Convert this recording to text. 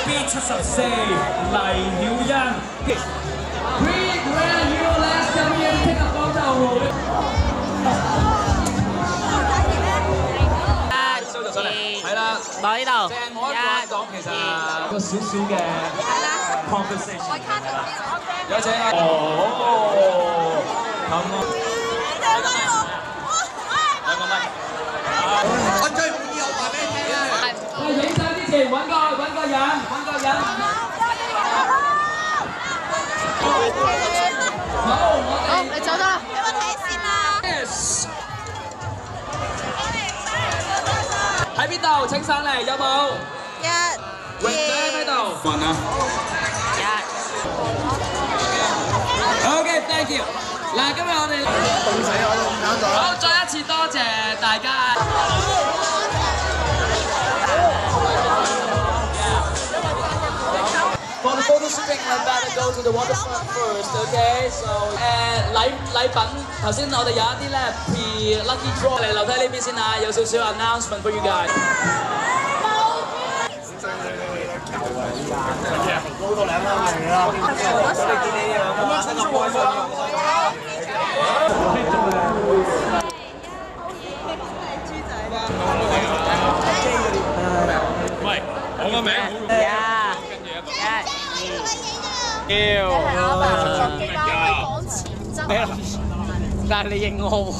B74黎曉欣。Green Grand Hero Last Champion 聽日廣州路。係啦，到呢度。正我一個人講，其實有少少嘅 conversation。有請啊！哦，咁啊，兩個咪。我最唔滿意，我話俾你聽啊！喂，影相之前揾個人。好，好，你走啦。有冇睇先啊 Yes。喺邊度？請上嚟，有冇？榮仔喺邊度？問啊。OK，thank you。嗱，今日我哋凍死我都唔搞到。好，再一次多謝大家。For the photo shooting, I'm gonna go to the waterfront first, okay? So 禮品頭先我哋有一啲咧 pre-lucky draw 嚟留低呢邊先啊，有少少 announcement for you guys。高到兩蚊嚟啦！你見你咁樣真係開心。喂，我個名好。但係你認我喎。